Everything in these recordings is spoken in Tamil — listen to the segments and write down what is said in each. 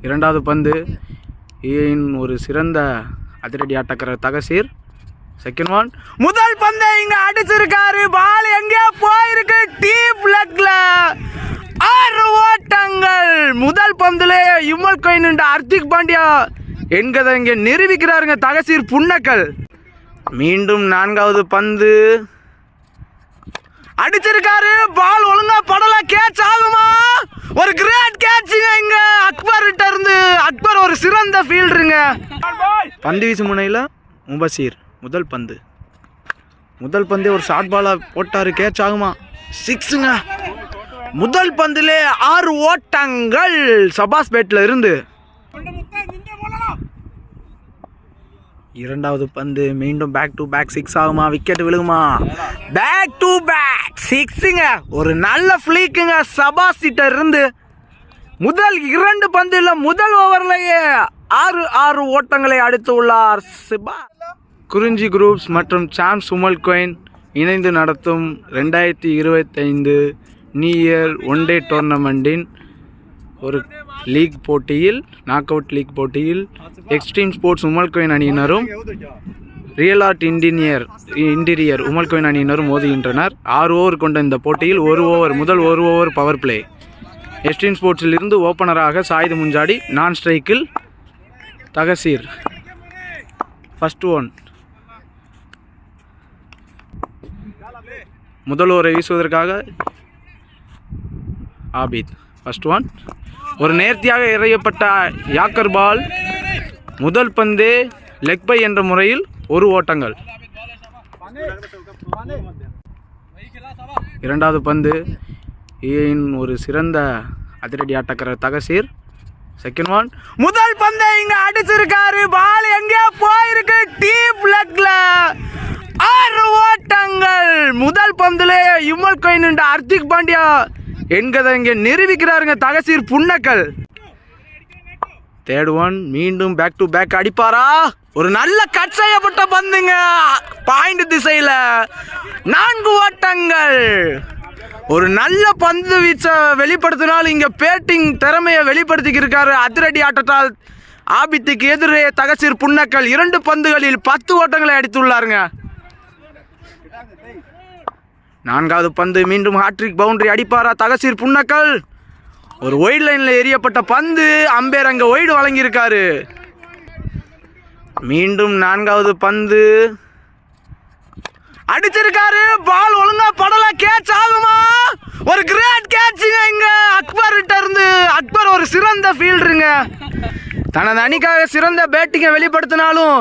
இரண்டாவது பந்து ஒரு சிறந்த அதிரடி ஆட்டக்காரர் தகசீர். Second one. முதல் பந்தை இங்க அடிச்சிருக்காரு. பால் எங்கே போயிருக்கு? டீப் லெக்ல 6 ஓட்டங்கள். முதல் பந்துல யுமல் கொயின் ஹர்திக் பாண்டியா என்கிறத இங்க நிரூபிக்கிறாருங்க தகசீர் புன்னக்கல். மீண்டும் நான்காவது பந்து அடிச்சிருக்காரு. பால் ஒழுங்கா படல. கேட்ச் ஆகுமா? ஒரு கிரேட் கேட்சுங்க இங்க அக்பர் கிட்ட இருந்து. அக்பர் ஒரு சிறந்த ஃபீல்டருங்க. பந்து வீசு முனையில் முபசீர் முதல் பந்தே ஒரு ஷார்ட் பாலா போட்டாரு. கேட்ச் ஆகுமா? 6ங்க. முதல் பந்திலே 6 ஓட்டங்கள் சபாஸ் பேட்ல இருந்து. இரண்டாவது பந்து மீண்டும் பேக் டு பேக் 6 ஆகுமா? விக்கெட் விழுகுமா? பேக் டு பேக் 6ங்க. ஒரு நல்ல ஃபிளீக்குங்க சபாஸ் கிட்ட இருந்து. முதல் 2 பந்துல முதல் ஓவர்லயே 6 ஓட்டங்களை அடித்து உள்ளார் சிபா. குறிஞ்சி குரூப்ஸ் மற்றும் சாம்ஸ் யுமல் கொயின் இணைந்து நடத்தும் 2025 நியூ இயர் ஒன் டே டோர்னமெண்ட்டின் ஒரு லீக் போட்டியில், நாக் அவுட் லீக் போட்டியில் எக்ஸ்ட்ரீம் ஸ்போர்ட்ஸ் யுமல் கொயின் அணியினரும் ரியல் ஆர்ட் இன்டீரியர் யுமல் கொயின் அணியினரும் மோதுகின்றனர். 6 ஓவர் கொண்ட இந்த போட்டியில் முதல் ஒரு ஓவர் பவர் பிளே. எக்ஸ்ட்ரீம் ஸ்போர்ட்ஸில் இருந்து ஓப்பனராக சாயிது முஞ்சாடி, நான் ஸ்ட்ரைக்கில் தகசீர். First one. முதல் ஓவரை வீசுவதற்காக ஆபித். First one. ஒரு நேர்த்தியாக எறியப்பட்ட யாக்கர் பால். முதல் பந்தே லெக் பை என்ற முறையில் 1 ஓட்டங்கள். இரண்டாவது பந்து ஒரு சிறந்த அதிரடி ஆட்டக்காரர் தகசீர். Second one. முதல் பந்தை இங்க அடிச்சிருக்காரு. பால் எங்கே போயிருக்கு? டீப் லெக்ல 6 ஓட்டங்கள். முதல் பந்துல யுமல் கொயின் ஹர்திக் பாண்டியா என்கிறத இங்க நிரூபிக்கிறாருங்க தகசீர் புன்னக்கல். Third one. மீண்டும் பேக் டு பேக் அடிப்பாரா? ஒரு நல்ல கட் செய்யப்பட்ட பந்துங்க பாயிண்ட் திசையில 4 ஓட்டங்கள். ஒரு நல்ல பந்து வீச்ச வெளிப்படுத்தினால் இங்க பேட்டிங் திறமையை வெளிப்படுத்திக்கிருக்காரு அதிரடி ஆட்டத்தால் ஆபித்துக்கு எதிரே தகசீர் புன்னக்கல் 2 பந்துகளில் 10 ஓட்டங்களை அடித்துள்ளாருங்க. நான்காவது பந்து மீண்டும் ஹாட்ரிக் பவுண்டரி அடிப்பாரா தகசீர் புன்னக்கல்? ஒரு ஒயிட் லைன்ல எரியப்பட்ட பந்து அம்பேர் அங்க ஒயிடு வழங்கியிருக்காரு. மீண்டும் நான்காவது பந்து அடிச்சிருக்காரு. பால் ஒழுங்கா படல. கேட்ச் ஆகுமா? ஒரு கிரேட் கேட்சுங்க இங்க அக்பர் கிட்ட இருந்து. அக்பர் ஒரு சிறந்த ஃபீல்டருங்க. தனது அணிக்காக சிறந்த பேட்டிங்கை வெளிப்படுத்தினாலும்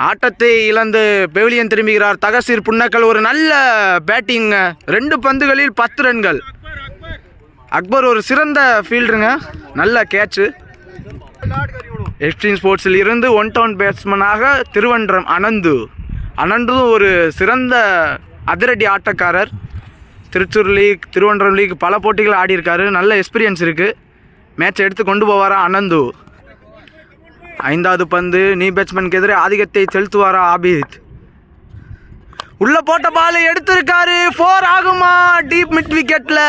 ஆட்டத்தை இழந்து பெவிலியன் திரும்புகிறார் தகசீர் புன்னக்கல். ஒரு நல்ல பேட்டிங். 2 பந்துகளில் 10 ரன்கள். அக்பர் ஒரு சிறந்த ஃபீல்டருங்க. நல்ல கேட்சு. எக்ஸ்ட்ரீம் ஸ்போர்ட்ஸில் இருந்து ஒன் டவுன் பேட்ஸ்மேனாக திருவன்றம் அனந்து ஒரு சிறந்த அதிரடி ஆட்டக்காரர். திருச்சூர் லீக், திருவன்றம் லீக் பல போட்டிகள் ஆடியிருக்காரு. நல்ல எக்ஸ்பீரியன்ஸ் இருக்குது. மேட்சை எடுத்து கொண்டு போவாரா அனந்து? ஐந்தாவது பந்து நீ பேட்ஸ்மேனுக்கு எதிரே ஆதிக்கத்தை செலுத்துவாரா ஆபித்? உள்ள போட்ட பால் எடுத்திருக்காரு. 4 ஆகுமா? டீப் மிட் விக்கெட்ல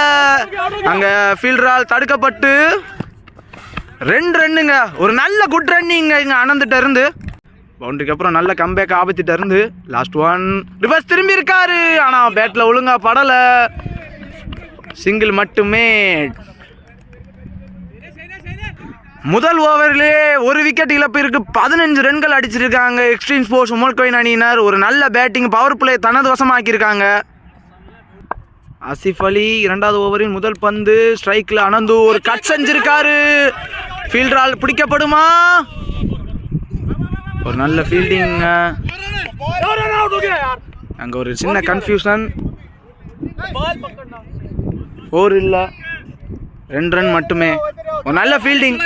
அங்க ஃபீல்டரால் தடுக்கப்பட்டு 2 ரன்னுங்க. ஒரு நல்ல குட் ரன்னிங்க இங்க அனந்துட்ட இருந்து. பவுண்டரிக்கு அப்புறம் நல்ல கம்பேக் ஆபத்திட்ட இருந்து. Last one. ரிவர்ஸ் திரும்பி இருக்காரு. ஆனா பேட்ல ஒழுங்கா படல. சிங்கிள் மட்டுமே. முதல் ஓவரிலே 1 விக்கெட் இழப்பிற்கு 15 ரன்கள் அடிச்சிருக்காங்க எக்ஸ்ட்ரீம் ஸ்போர்ட்ஸ் யுமல் கொயின் அணியினர். ஒரு நல்ல பேட்டிங் பவர் பிளே தனது வசமாக்கியிருக்காங்க. ஆசிஃப் அலி இரண்டாவது ஓவரின் முதல் பந்து. ஸ்ட்ரைக்கில் அனந்து ஒரு கட் செஞ்சிருக்காரு. ஃபீல்டரால் பிடிக்கப்படுமா? ஒரு நல்ல ஃபீல்டிங். அங்கே ஒரு சின்ன கன்ஃபியூஷன். 4 இல்லை, 2 ரன் மட்டுமே. ஒரு நல்ல ஃபீல்டிங்.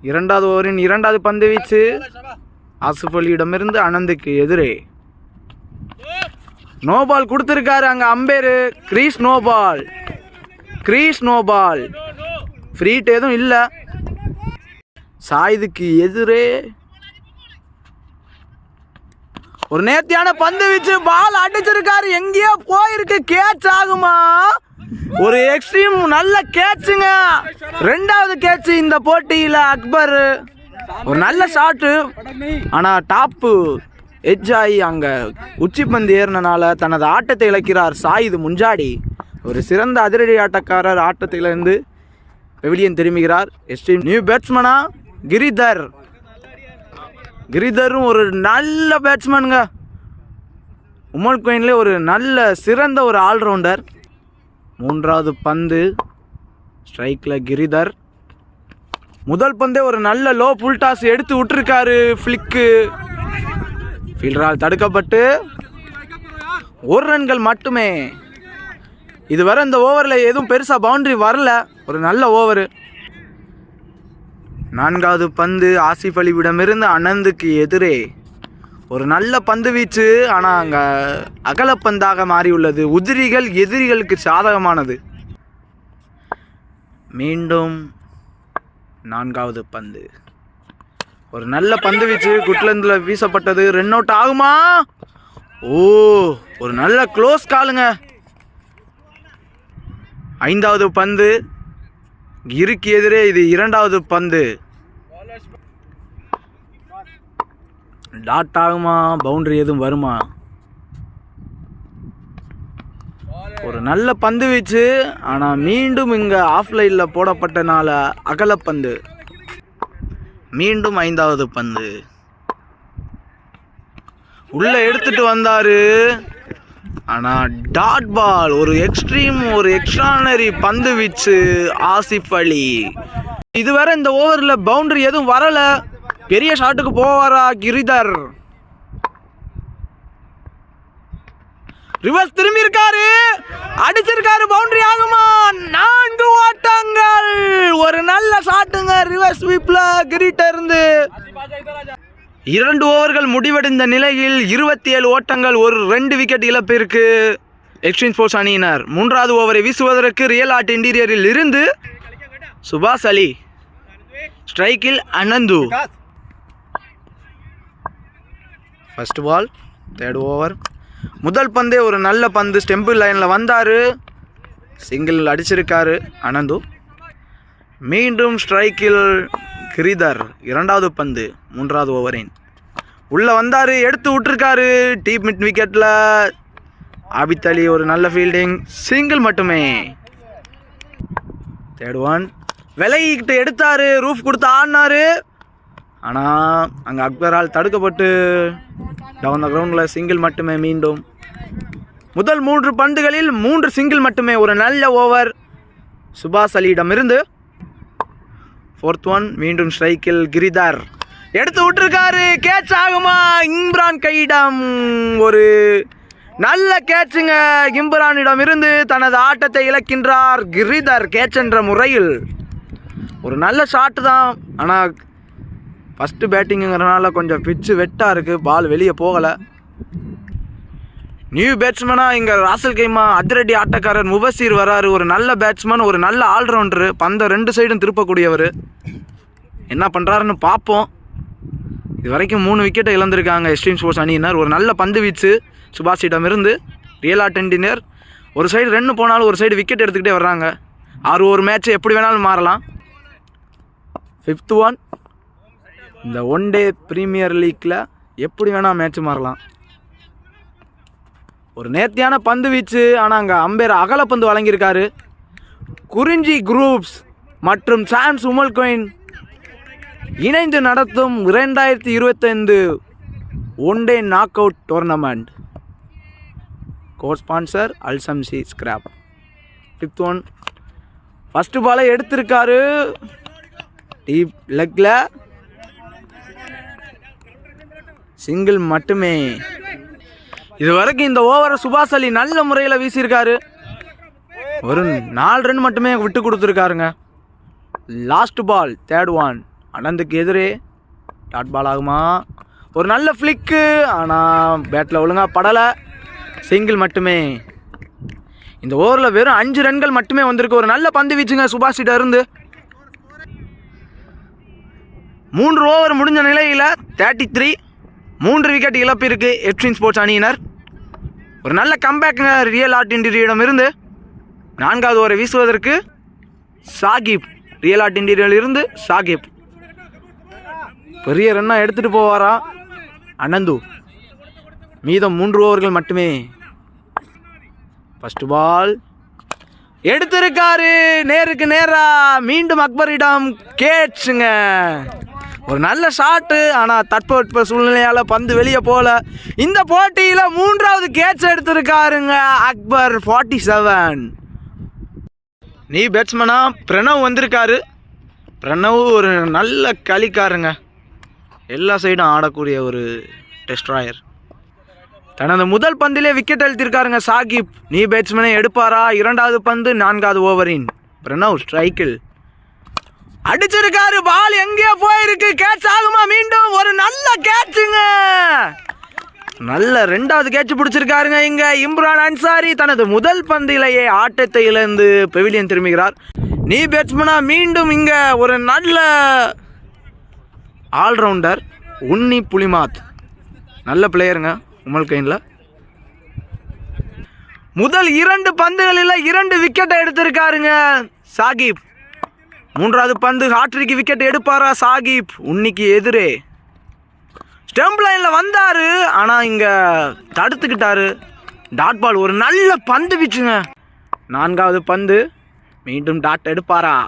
இரண்டாவது ஓவரின் இரண்டாவது பந்து வீச்சு ஆசிஃப் அலியிடமிருந்து அனந்துக்கு எதிரே. நோ பால் கொடுத்துருக்காரு அங்கே அம்பேரு. Crease no ball. ஃப்ரீட் எதுவும் இல்லை. சாயிதுக்கு எதிரே ஒரு நேர்த்தியான பந்து வீச்சு. பால் அடிச்சிருக்காரு. எங்கேயோ போயிருக்கு. கேட்ச் ஆகுமா? ஒரு எக்ஸ்ட்ரீம் நல்ல கேட்சுங்க ரெண்டாவது கேட்ச் இந்த போட்டியில் அக்பர். ஒரு நல்ல ஷாட்டு, ஆனால் டாப்பு எட்ஜ் ஆகி அங்கே உச்சிப்பந்து ஏறினால தனது ஆட்டத்தை இழக்கிறார் சாயிது முஞ்சாடி. ஒரு சிறந்த அதிரடி ஆட்டக்காரர் ஆட்டத்திலிருந்து பெவிலியன் திரும்புகிறார். எஸ்ட்ரீம் நியூ பேட்ஸ்மனா கிரிதரும் ஒரு நல்ல பேட்ஸ்மேனுங்க. உமல் குயின்லேயே ஒரு நல்ல சிறந்த ஒரு ஆல்ரவுண்டர். மூன்றாவது பந்து ஸ்ட்ரைக்கில் கிரிதர். முதல் பந்தே ஒரு நல்ல லோ புல் டாஸ் எடுத்து விட்டுருக்காரு. ஃப்ளிக்கு ஃபீல்டரால் தடுக்கப்பட்டு 1 ரன்கள் மட்டுமே. இதுவரை இந்த ஓவரில் எதுவும் பெருசாக பவுண்டரி வரல. ஒரு நல்ல ஓவரு. நான்காவது பந்து ஆசிஃப் அலிவிடமிருந்து அனந்துக்கு எதிரே ஒரு நல்ல பந்து வீச்சு, ஆனால் அங்கே அகலப்பந்தாக மாறியுள்ளது. எதிரிகளுக்கு சாதகமானது. மீண்டும் நான்காவது பந்து ஒரு நல்ல பந்து வீச்சு குட்லந்தில் வீசப்பட்டது. ரன் அவுட் ஆகுமா? ஒரு நல்ல க்ளோஸ் காலுங்க. ஐந்தாவது பந்து கிருக்கு எதிரே இது இரண்டாவது பந்து. டாட் ஆகுமா? பவுண்டரி எதுவும் வருமா? ஒரு நல்ல பந்து வீச்சு, ஆனால் மீண்டும் இங்கே ஆஃப்லைனில் போடப்பட்டனால அகலப்பந்து. மீண்டும் ஐந்தாவது பந்து உள்ளே எடுத்துட்டு வந்தார், ஆனால் டாட் பால். ஒரு எக்ஸ்ட்ரானரி பந்து வீச்சு ஆசிஃப் அலி. இதுவரை இந்த ஓவரில் பவுண்டரி எதுவும் வரலை. பெரிய ஷாட்டுக்கு போவாரா கிரிதர்? ரிவர்ஸ் திரும்பி இருக்காரு, அடிச்சிருக்காரு. பவுண்டரி ஆகுமா? 4 ஓட்டங்கள். ஒரு நல்ல ஷாட்டுங்க ரிவர்ஸ் ஸ்வீப்ல கிரிட்ட இருந்து. 2 ஓவர்கள் முடிவடைந்த நிலையில் 27 ஓட்டங்கள், ஒரு 2 விக்கெட் இழப்பிற்கு எக்ஸ்ட்ரீம் ஸ்போர்ட்ஸ் அணியினர். 3வது ஓவரை வீசுவதற்கு ரியல் ஆர்ட் இன்டீரியரில் இருந்து சுபாஷ் அலி, ஸ்ட்ரைக்கில் அனந்து. First ball, 3rd over. முதல் பந்தே ஒரு நல்ல பந்து, ஸ்டெம்பிள் லைனில் வந்தார், சிங்கிள் அடிச்சிருக்காரு அனந்து. மீண்டும் ஸ்ட்ரைக்கில் கிரிதர். 2வது பந்து 3வது ஓவரின் உள்ளே வந்தார், எடுத்து விட்டுருக்காரு. டீப் மிட் விக்கெட்டில் ஆபித் அலி ஒரு நல்ல ஃபீல்டிங், சிங்கிள் மட்டுமே. 3rd ஒன் விலைக்கிட்டு எடுத்தார், ரூஃப் கொடுத்து ஆடினார், ஆனால் அங்கே அக்பரால் தடுக்கப்பட்டு டவுன் த கிரவுண்டில் சிங்கிள் மட்டுமே. மீண்டும் முதல் 3 பந்துகளில் 3 சிங்கிள் மட்டுமே. ஒரு நல்ல ஓவர் சுபாஷ் அலியிடமிருந்து. 4th ஒன் மீண்டும் ஸ்ட்ரைக்கில் கிரிதர், எடுத்து விட்டுருக்காரு. கேட்ச் ஆகுமா? இம்ரான் கையிடம் ஒரு நல்ல கேட்சுங்க. இம்ரானிடம் இருந்து தனது ஆட்டத்தை இழக்கின்றார் கிரிதர் கேட்ச் என்ற முறையில். ஒரு நல்ல ஷாட்டு தான், ஆனால் ஃபஸ்ட்டு பேட்டிங்குங்கிறனால கொஞ்சம் பிச்சு வெட்டாக இருக்குது, பால் வெளியே போகலை. நியூ பேட்ஸ்மேனாக இங்கே ராசல் கைமா அதிரடி ஆட்டக்காரர் முபசீர் வராரு. ஒரு நல்ல பேட்ஸ்மேன், ஒரு நல்ல ஆல்ரவுண்டரு, பந்தை 2 சைடும் திருப்பக்கூடியவர். என்ன பண்ணுறாருன்னு பார்ப்போம். இது வரைக்கும் 3 விக்கெட்டை இழந்திருக்காங்க எக்ஸ்ட்ரீம் ஸ்போர்ட்ஸ் அணியினர். ஒரு நல்ல பந்து வீச்சு சுபாஷிடமிருந்து. ரியல் ஆர்ட் இன்டீரியர் ஒரு சைடு 2 போனாலும் ஒரு சைடு விக்கெட் எடுத்துக்கிட்டே வர்றாங்க. 6 ஓவர் மேட்ச் எப்படி வேணாலும் மாறலாம். 5th ஒன் இந்த 1 டே பிரீமியர் லீக்கில் எப்படி வேணால் மேட்ச் மாறலாம். ஒரு நேர்த்தியான பந்து வீச்சு, ஆனால் அங்கே அம்பேர் அகலப்பந்து வழங்கியிருக்காரு. குறிஞ்சி குரூப்ஸ் மற்றும் சாம்ஸ் உமல் கோயின் இணைந்து நடத்தும் 2025 1 day knock out tournament. Core sponsor அல்சம்சி ஸ்கிராப். 5th ஒன் ஃபஸ்ட்டு பாலை எடுத்திருக்காரு, டீப் லெக்கில், சிங்கிள் மட்டுமே. இது வரைக்கும் இந்த ஓவரை சுபாஷ் அலி நல்ல முறையில் வீசியிருக்காரு. ஒரு 4 ரன் மட்டுமே விட்டு கொடுத்துருக்காருங்க. லாஸ்ட் பால் 3rd ஒன் அனந்துக்கு எதிரே டாட் பால் ஆகுமா? ஒரு நல்ல ஃப்ளிக்கு, ஆனால் பேட்டில் ஒழுங்காக படலை, சிங்கிள் மட்டுமே. இந்த ஓவரில் வெறும் 5 ரன்கள் மட்டுமே வந்திருக்கு. ஒரு நல்ல பந்து வீச்சுங்க சுபாஷிட்ட இருந்து. 3 ஓவர் முடிஞ்ச நிலையில் 33, 3 விக்கெட் இழப்பிற்கு எக்ஸ்ட்ரீம் ஸ்போர்ட்ஸ் அணியினர். ஒரு நல்ல கம்பேக்குங்க ரியல் ஆர்ட் இன்டீரியரிடம் இருந்து. 4வது ஓவரை வீசுவதற்கு சாகிப் ரியல் ஆர்ட் இன்டீரியரில் இருந்து சாகிப். பெரிய ரன்னா எடுத்துட்டு போவாரா அனந்து. மீதம் 3 ஓவர்கள் மட்டுமே. ஃபர்ஸ்ட் பால் எடுத்திருக்காரு, நேருக்கு நேரா. மீண்டும் அக்பரிடம் கேட்சுங்க. ஒரு நல்ல ஷாட்டு, ஆனால் தட்பவெட்ப சூழ்நிலையால் பந்து வெளியே போகல. இந்த போட்டியில் 3வது கேட்ச் எடுத்திருக்காருங்க அக்பர். 47. நீ பேட்ஸ்மனா பிரணவ் வந்திருக்காரு. பிரணவ் ஒரு நல்ல களிக்காருங்க, எல்லா சைடும் ஆடக்கூடிய ஒரு டெஸ்ட்ராயர். தனது முதல் பந்திலே விக்கெட் அழுத்திருக்காருங்க சாகிப். நீ பேட்ஸ்மேனை எடுப்பாரா? 2வது பந்து 4வது ஓவரின். பிரணவ் ஸ்ட்ரைக்கில் அடிச்சிருக்காரு. பால் எங்கேயோ போயிருக்கு. கேட்ச் ஆகுமா? மீண்டும் ஒரு நல்ல கேட்சுங்க. நல்ல 2வது கேட்ச் பிடிச்சிருக்காருங்க இங்க இம்ரான் அன்சாரி. தனது முதல் பந்திலேயே ஆட்டத்தை இழந்து பெவிலியன் திரும்புகிறார். நீ பேட்ஸ்மனா மீண்டும் இங்க ஒரு நல்ல ஆல்ரவுண்டர் உன்னி புலிமாத். நல்ல பிளேயருங்க உமல்கைனில். முதல் 2 பந்துகளில் 2 விக்கெட்டை எடுத்திருக்காருங்க சாகிப். 3வது பந்து ஹாட்ரிக்கு விக்கெட் எடுப்பாரா சாகிப்? உன்னிக்கு எதிரே ஸ்டெம்ப் லைனில் வந்தார், ஆனால் இங்கே தடுத்துக்கிட்டாரு. Dot ball. ஒரு நல்ல பந்து வீச்சுங்க. 4வது பந்து மீண்டும் டாட் எடுப்பாரா?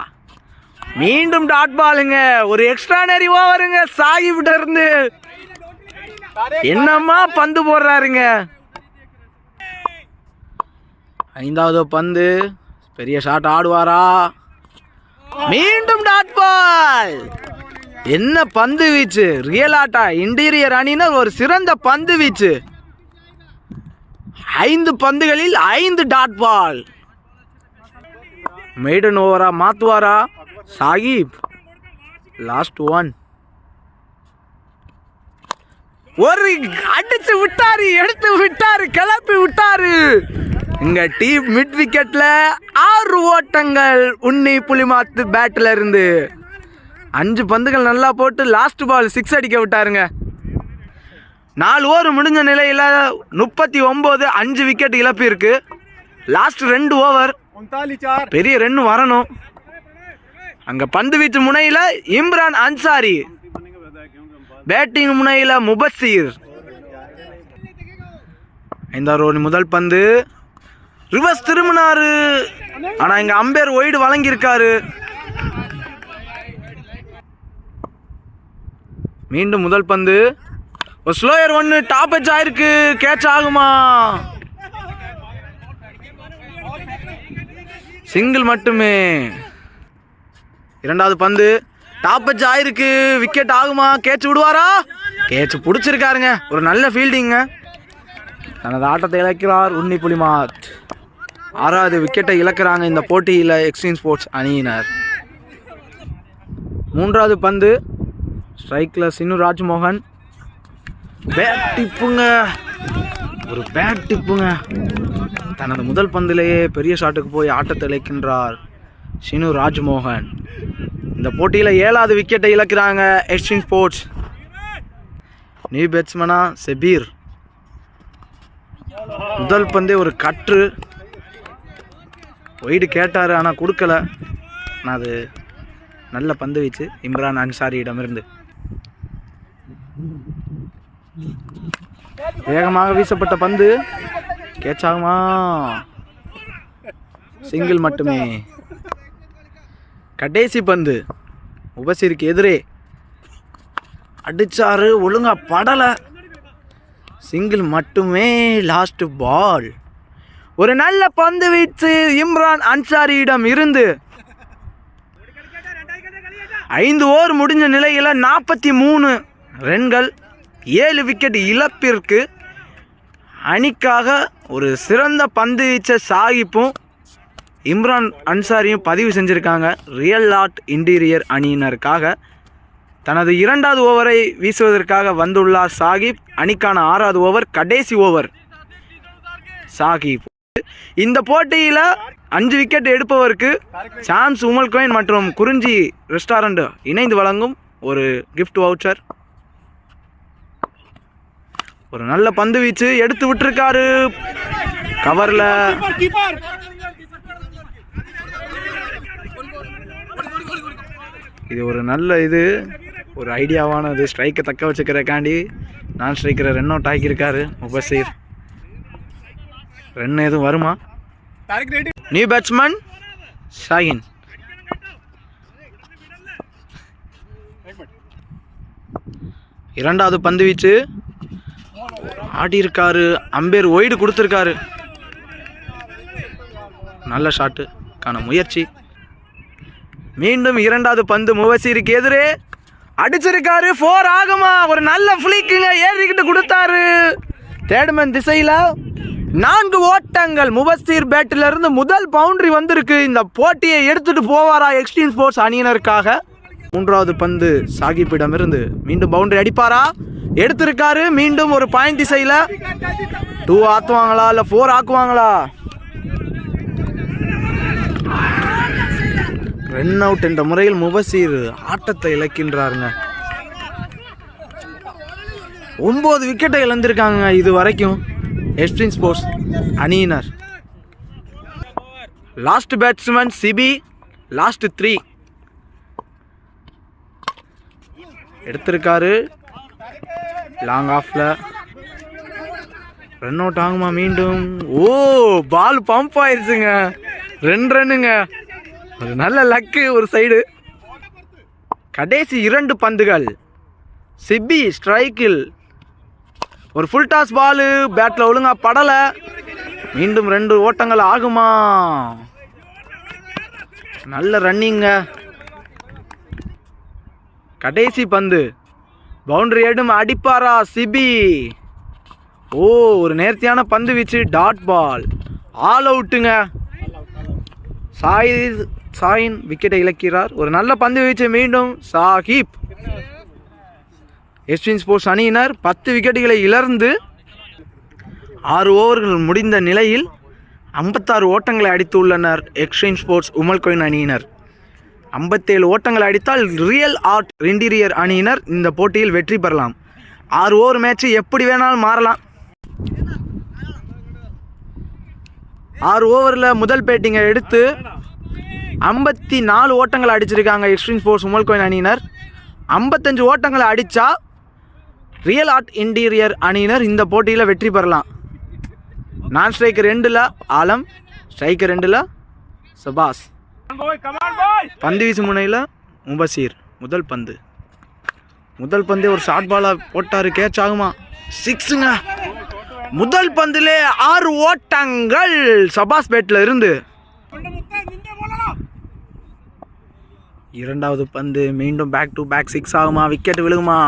மீண்டும் டாட் பாலுங்க. ஒரு எக்ஸ்ட்ரானரி ஓவருங்க சாகிப்ட இருந்து. என்னம்மா பந்து போடுறாருங்க. 5வது பந்து பெரிய ஷாட் ஆடுவாரா? மீண்டும் டாட் பால். என்ன பந்து வீச்சு. ரியல் ஆட்டா இன்டீரியர் அணியினர் ஒரு சிறந்த பந்து வீச்சு. 5 பந்துகளில் 5 டாட் பால். மெய்டன் ஓவரா மாத்துவாரா சாகிப்? லாஸ்ட் 1. ஒரு அடிச்சு விட்டாரு, எடுத்து விட்டாரு, கிளப்பி விட்டாரு. இங்க டீம் மிட் விக்கெட்ல 6 ஓட்டங்கள் உன்னி புலிமாத்து பேட்ல இருந்து. 5 பந்துகள் நல்லா போட்டு லாஸ்ட் பால் 6 அடிக்க விட்டாருங்க. 4 ஓவர் முடிஞ்ச நிலையில் 39, 5 விக்கெட் இழப்பு இருக்கு. லாஸ்ட் 2 ஓவர் பெரிய ரன் வரணும். அங்க பந்து வீச்சு முனையில் இம்ரான் அன்சாரி, பேட்டிங் முனையில் முபஸ்ஸீர். 5வது ஓவர் முதல் பந்து ரிவர்ஸ் திரும்பினாரு, ஆனா இங்க அம்பேர் ஒய்டு வழங்கியிருக்காரு. மீண்டும் முதல் பந்து ஒரு ஸ்லோயர் 1 டாப் எட்ஜ் ஆயிருக்கு. கேட்ச் ஆகுமா? சிங்கிள் மட்டுமே. 2வது பந்து டாப் எட்ஜ் ஆயிருக்கு. விக்கெட் ஆகுமா? கேட்ச் விடுவாரா? கேட்ச் பிடிச்சிருக்காருங்க. ஒரு நல்ல ஃபீல்டிங்க. தனது ஆட்டத்தை இழக்கிறார் உன்னி புலிமாத். 6வது விக்கெட்டை இழக்கிறாங்க இந்த போட்டியில் எக்ஸ்ட்ரீம் ஸ்போர்ட்ஸ் அணியினர். 3வது பந்து ஸ்ட்ரைக்கில் சின்னு ராஜ்மோகன். பேட் டிப்புங்க, ஒரு பேட் டிப்புங்க. தனது முதல் பந்திலேயே பெரிய ஷாட்டுக்கு போய் ஆட்டத்தை இழக்கின்றார் சின்னு ராஜ்மோகன். இந்த போட்டியில் 7வது விக்கெட்டை இழக்கிறாங்க எக்ஸ்ட்ரீம் ஸ்போர்ட்ஸ். நியூ பேட்ஸ்மனா செபீர். முதல் பந்தே ஒரு கற்று ஒய்டு கேட்டார், ஆனால் கொடுக்கல. ஆனால் அது நல்ல பந்து வீச்சு இம்ரான் அன்சாரியிடமிருந்து. வேகமாக வீசப்பட்ட பந்து கேட்ச் ஆகுமா? சிங்கிள் மட்டுமே. கடைசி பந்து முபஸ்ஸீருக்கு எதிரே அடிச்சாரு, ஒழுங்கா படல. சிங்கிள் மட்டுமே. Last ball. ஒரு நல்ல பந்து வீச்சு இம்ரான் அன்சாரியிடம் இருந்து. 5 ஓவர் முடிஞ்ச நிலையில் 43 ரன்கள், 7 விக்கெட் இழப்பிற்கு. அணிக்காக ஒரு சிறந்த பந்து வீச்ச சாகிப்பும் இம்ரான் அன்சாரியும் பதிவு செஞ்சுருக்காங்க ரியல் ஆர்ட் இன்டீரியர் அணியினருக்காக. தனது 2வது ஓவரை வீசுவதற்காக வந்துள்ளார் சாகிப். அணிக்கான 6வது ஓவர் கடைசி ஓவர் சாகிப். இந்த போட்டியில் 5 விக்கெட் எடுப்பவருக்கு சாம்ஸ் உமல் கோயின் மற்றும் குறிஞ்சி ரெஸ்டாரண்ட் இணைந்து வழங்கும் ஒரு கிஃப்ட் வவுச்சர். ஒரு நல்ல பந்து வீச்சு எடுத்து விட்டுருக்காரு கவர்ல. இது ஒரு நல்ல இது ஒரு ஐடியாவானது. ஸ்ட்ரைக்கை தக்க வச்சுக்கிறக்காண்டி நான் ஸ்ட்ரைக்கரை ரன் அவுட் ஆக்கியிருக்காரு முபசீர். ரன் எதுவும் வருமா? New batsman Shaheen. இரண்டாவது பந்து வீச்சு ஆடி இருக்காரு. அம்பேர் ஒய்டு கொடுத்துருக்காரு. நல்ல ஷாட்டுக்கான முயற்சி. மீண்டும் இரண்டாவது பந்து முபசீருக்கு எதிரே அடிச்சிருக்காரு. 4 ஆகுமா? ஒரு நல்ல ஃபிளிக்குங்க, ஏறிக்கிட்டு கொடுத்தாரு. தேர்ட்மேன் திசையில் 4 ஓட்டங்கள். முபசீர் பேட்டில் இருந்து முதல் பவுண்டரி வந்திருக்கு. இந்த போட்டியை எடுத்துட்டு போவாரா எக்ஸ்ட்ரீம் ஸ்போர்ட்ஸ் அணியினருக்காக? மூன்றாவது பந்து சாகிப்பிடம் இருந்து மீண்டும் பவுண்டரி அடிப்பாரா? எடுத்திருக்காரு. மீண்டும் ஒரு பாயிண்ட் திசையில் 2 ஆக்குவாங்களா இல்லை 4 ஆக்குவாங்களா? ரன் அவுட் என்ற முறையில் முபசீர் ஆட்டத்தை இழக்கின்றாருங்க. 9 விக்கெட்டை இழந்திருக்காங்க இது வரைக்கும் எக்ஸ்ட்ரீம் ஸ்போர்ட்ஸ் அணியினர். Last batsman Sibi. லாஸ்ட் 3 எடுத்திருக்காரு. லாங் ஆஃப்ல ரன் அவுட் ஆகுமா? மீண்டும் பால் பம்ப் ஆயிடுச்சுங்க. 2 ரன்னுங்க. ஒரு நல்ல லக்கு ஒரு சைடு. கடைசி 2 பந்துகள். சிபி ஸ்ட்ரைக்கில் ஒரு ஃபுல் டாஸ் பாலு பேட்டில் ஒழுங்கா படலை. மீண்டும் 2 ஓட்டங்கள் ஆகுமா? நல்ல ரன்னிங்க. கடைசி பந்து பவுண்டரி எடும் அடிப்பாரா சிபி? ஒரு நேர்த்தியான பந்து வீச்சு. Dot ball. ஆல் அவுட்டுங்க. சாயின் விக்கெட்டை இழக்கிறார். ஒரு நல்ல பந்து வீச்சு. மீண்டும் சாகிப். எக்ஸ்ட்ரீம் ஸ்போர்ட்ஸ் அணியினர் 10 விக்கெட்டுகளை இழந்து 6 ஓவர்கள் முடிந்த நிலையில் 56 ஓட்டங்களை அடித்துள்ளனர் எக்ஸ்ட்ரீம் ஸ்போர்ட்ஸ் உமல்கோயின் அணியினர். 57 ஓட்டங்களை அடித்தால் ரியல் ஆர்ட் இன்டீரியர் அணியினர் இந்த போட்டியில் வெற்றி பெறலாம். 6 ஓவர் மேட்ச் எப்படி வேணாலும் மாறலாம். 6 ஓவரில் முதல் பேட்டிங்கை எடுத்து 54 ஓட்டங்களை அடிச்சிருக்காங்க எக்ஸ்ட்ரீம் ஸ்போர்ட்ஸ் உமல்கோயின் அணியினர். 55 ஓட்டங்களை அடித்தா ரியல் ஆர்ட் இன்டீரியர் அணியினர் இந்த போட்டியில் வெற்றி பெறலாம். நான் ஸ்ட்ரைக்கர் 2ல் ஆலம், ஸ்ட்ரைக்கர் 2ல் சபாஸ். பந்து வீசு முனையில் முபசீர். முதல் பந்தே ஒரு ஷார்ட் பாலை போட்டார். கேட்ச் ஆகுமா? 6ங்க. முதல் பந்திலே 6 ஓட்டங்கள் சபாஸ் பேட்டில் இருந்து. இரண்டாவது பந்து மீண்டும் பேக் டு பேக் 6 ஆகுமா? விக்கெட் விழுகுமா?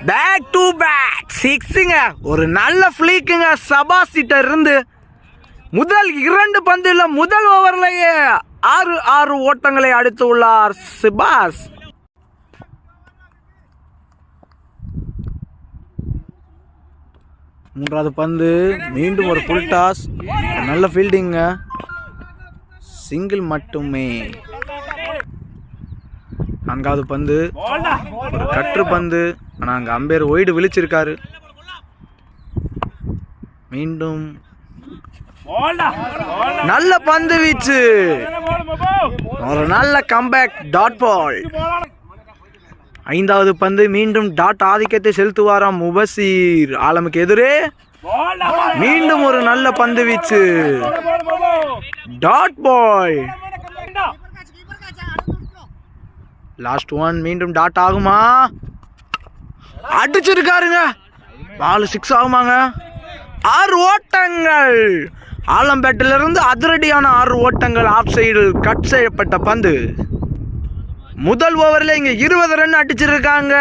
பேக் டு பேக் 6ங்க. ஒரு நல்ல ஃபிளிக்குங்க சபாஸ் கிட்ட இருந்து. முதல் 2 பந்தில் முதல் ஓவர்லேயே 6 ஓட்டங்களை அடித்து உள்ளார் சபாஸ். மூன்றாவது பந்து மீண்டும் ஒரு ஃபுல் டாஸ். நல்ல ஃபீல்டிங்க. சிங்கிள் மட்டுமே. நான்காவது பந்து ஒரு கற்று பந்து. ஆனால் அங்கே அம்பேர் ஒய்டு விழிச்சிருக்காரு. மீண்டும் நல்ல பந்து வீச்சு. ஒரு நல்ல கம்பேக். Dot ball. 5வது பந்து மீண்டும் டாட் ஆதிக்கத்தை செலுத்துவாராம் முபசீர் ஆலமுக்கு எதிரே. மீண்டும் ஒரு நல்ல பந்து வீச்சு. Dot ball. லாஸ்ட் 1 மீண்டும் டாட் ஆகுமா? அடிச்சிருக்காருங்க. பால் 6 ஆகுமாங்க? 6 ஓட்டங்கள். ஆலம்பேட்டிலிருந்து அதிரடியான 6 ஓட்டங்கள். ஆஃப் சைடு கட் செய்யப்பட்ட பந்து. முதல் ஓவரில் இங்கே 20 ரன் அடிச்சிருக்காங்க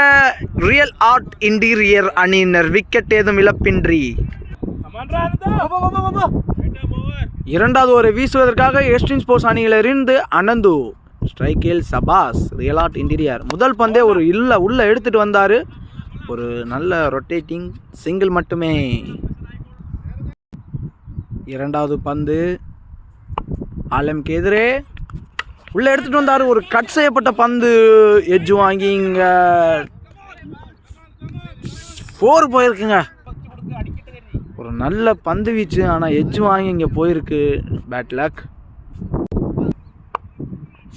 ரியல் ஆர்ட் இன்டீரியர் அணியினர். விக்கெட் ஏதும் இழப்பின்றி. இரண்டாவது ஓவரை வீசுவதற்காக எக்ஸ்ட்ரீம் ஸ்போர்ட்ஸ் அணியிலிருந்து அனந்து. ஸ்ட்ரைக்கில் சபாஸ். Real art interior. முதல் பந்தே ஒரு உள்ள எடுத்துட்டு வந்தார். ஒரு நல்ல ரொட்டேட்டிங் சிங்கிள் மட்டுமே. இரண்டாவது பந்து ஆலமுக்கு எதிரே உள்ள எடுத்துட்டு வந்தார். ஒரு கட் செய்யப்பட்ட பந்து. எட்ஜ் வாங்கி இங்க 4 போயிருக்குங்க. ஒரு நல்ல பந்து வீச்சு. ஆனால் எட்ஜ் வாங்கி இங்கே போயிருக்கு. Bad luck.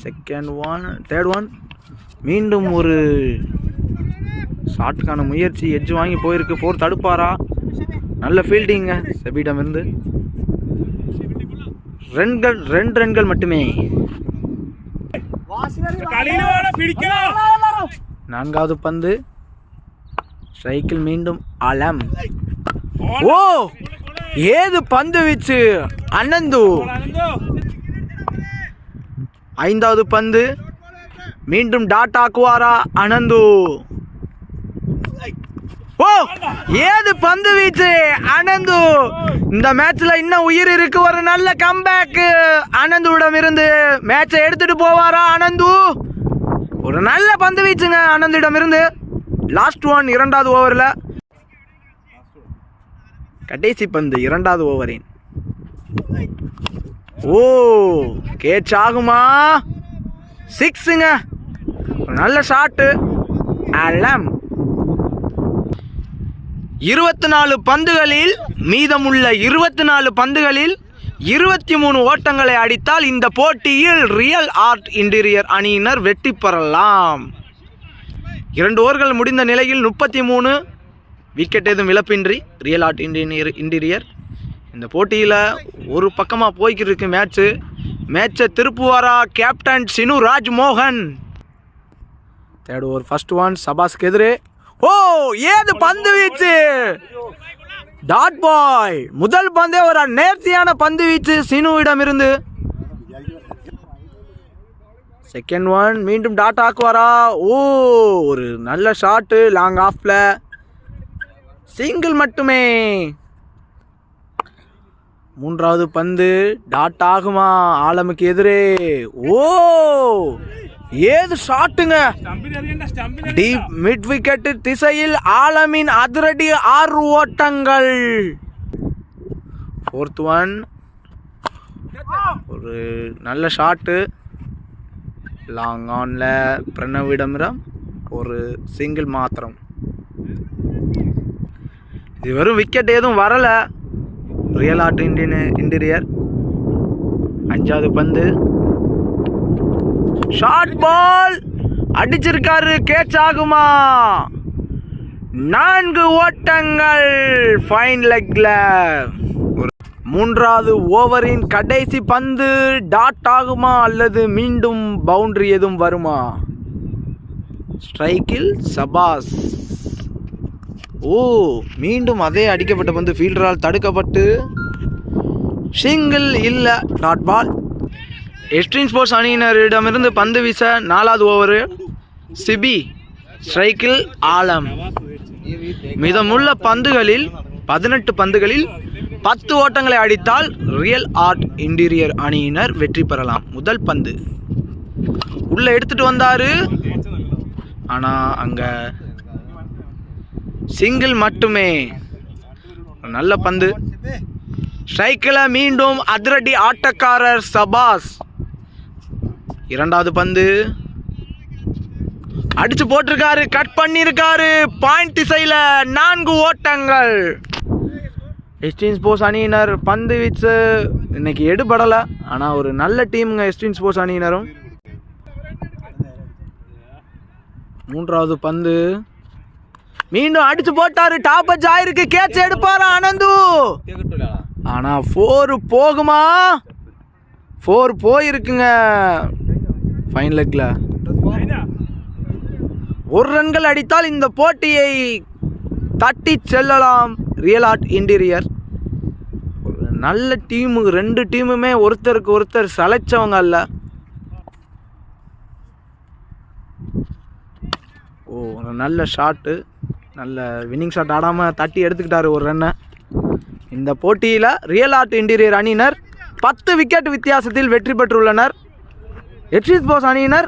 செகண்ட் 1 தேர்ட் 1 மீண்டும் ஒரு ஷாட்டுக்கான முயற்சி, எட்ஜ் வாங்கி போயிருக்கு. 4 தடுப்பாரா? நல்ல ஃபீல்டிங்க செபியிடம் இருந்து. 2 ரன்கள் மட்டுமே. 4வது பந்து ஸ்ட்ரைக்கில் மீண்டும் ஆலம். ஓ, ஏது பந்து வீச்சு அனந்து. 5வது பந்து மீண்டும் டாட் ஆக்குவாரா அனந்து. ஓ, ஏது பந்து வீச்சு அனந்து. இந்த மேட்ச்ல இன்னும் உயிர் இருக்கு. ஒரு நல்ல கம்பேக் அனந்துவிடம் இருந்து. மேட்சை எடுத்துட்டு போவாரா அனந்து? ஒரு நல்ல பந்து வீச்சுங்க அனந்திடம் இருந்து. லாஸ்ட் ஒன் 2வது ஓவரில். கடைசி பந்து 2வது ஓவரின். ஓ, கேட்ச் ஆகுமா? 6ங்க. ஒரு நல்ல ஷாட்டு அலம். 24 பந்துகளில் மீதமுள்ள 24 பந்துகளில் 23 ஓட்டங்களை அடித்தால் இந்த போட்டியில் ரியல் ஆர்ட் இன்டீரியர் அணியினர் வெற்றி பெறலாம். 2 ஓவர்கள் முடிந்த நிலையில் 33 விக்கெட் ஏதும் இழப்பின்றி ரியல் ஆர்ட் இன்டீரியர் இந்த போட்டியில் ஒரு பக்கமாக போய்கிட்டு இருக்கு மேட்சை திருப்புவாரா captain Sinu Rajmohan. 3rd over first one சபாஸ்க்கு எதிரே. ஓ, ஏது பந்து வீச்சு டாட் பாய். முதல் பந்தே ஒரு நேர்த்தியான பந்து வீச்சு சினுவிடம் இருந்து. செகண்ட் ஒன் மீண்டும் டாட் ஆக்குவாரா? ஓ, ஒரு நல்ல ஷாட்டு லாங் ஆஃப்ல. சிங்கிள் மட்டுமே. 3வது பந்து டாட் ஆகுமா ஆலமுக்கு எதிரே? ஓ, ஏது ஷாட்டுங்க. டீப் மிட் விக்கெட் திசையில் ஆலமின் அதிரடி 6 ஓட்டங்கள். 4th ஒன் ஒரு நல்ல ஷாட்டு லாங் ஆன்ல. பிரணவிடம் ஒரு சிங்கிள் மாத்திரம். இது வெறும் விக்கெட் எதுவும் வரல ரியல் ஆர்ட் இன்டீரியர். 5வது பந்து ஷார்ட் பால் அடிச்சிருக்காரு. கேட்ச் ஆகுமா? 4 ஓட்டங்கள் ஃபைன் லெக்ல. 3வது ஓவரின் கடைசி பந்து டாட் ஆகுமா அல்லது மீண்டும் பவுண்டரி எதுவும் வருமா? ஸ்ட்ரைக்கில் சபாஸ். ஓ, மீண்டும் அதே அடிக்கப்பட்ட பந்து ஃபீல்டரால் தடுக்கப்பட்டு சிங்கிள் இல்லை, டாட் பால். எஸ்ட்ரீம் ஸ்போர்ட்ஸ் அணியினரிடமிருந்து பந்து வீச 4வது ஓவர் சிபி. ஸ்ட்ரைக்கில் ஆலம். மீதமுள்ள பந்துகளில் 18 பந்துகளில் 10 ஓட்டங்களை அடித்தால் ரியல் ஆர்ட் இன்டீரியர் அணியினர் வெற்றி பெறலாம். முதல் பந்து உள்ள எடுத்துட்டு வந்தாரு, ஆனா அங்க சிங்கிள் மட்டுமே. நல்ல பந்து. ஸ்ட்ரைக்கில் மீண்டும் அதிரடி ஆட்டக்காரர் சபாஸ். 2வது பந்து அடிச்சு போட்டிருக்காரு, கட் பண்ணிருக்காரு. பாயிண்ட் திசையில 4 ஓட்டங்கள். எஸ்டின் ஸ்போர்ட்ஸ் அணியினர் பந்து வீச்சு இன்னைக்கு எடுபடலை, ஆனால் ஒரு நல்ல டீமுங்க எஸ்டின் ஸ்போர்ட்ஸ் அணியினரும். 3வது பந்து மீண்டும் அடிச்சு போட்டாரு, டாப் அச் ஆயிருக்கு. கேட்ச் எடுப்பாரா ஆனந்து? ஆனா 4 போகுமா? 4 போயிருக்குங்க ஃபைன் லெக்ல. 1 ரன்கள் அடித்தால் இந்த போட்டியை தட்டி செல்லலாம் ரியல் ஆர்ட் இன்டீரியர். ஒரு நல்ல டீமு, 2 டீமுமே ஒருத்தருக்கு ஒருத்தர் சளைச்சவங்க அல்ல. ஓ, ஒரு நல்ல ஷாட்டு, நல்ல வின்னிங் ஷாட் ஆடாமல் தட்டி எடுத்துக்கிட்டாரு 1 ரன்னை. இந்த போட்டியில் ரியல் ஆர்ட் இன்டீரியர் அணியினர் 10 விக்கெட் வித்தியாசத்தில் வெற்றி பெற்றுள்ளனர். எஸ்டின் ஸ்போர்ட்ஸ் அணியினர்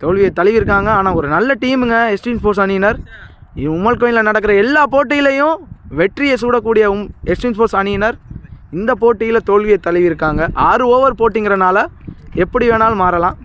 தோல்வியை தழுவிருக்காங்க. ஆனால் ஒரு நல்ல டீமுங்க எஸ்டின் ஸ்போர்ட்ஸ் அணியினர். உமல் கோயிலில் நடக்கிற எல்லா போட்டியிலையும் வெற்றியை சூடக்கூடிய எஸ்டின் ஸ்போர்ட்ஸ் அணியினர் இந்த போட்டியில் தோல்வியை தழுவிருக்காங்க. 6 ஓவர் போட்டிங்கிறனால எப்படி வேணாலும் மாறலாம்.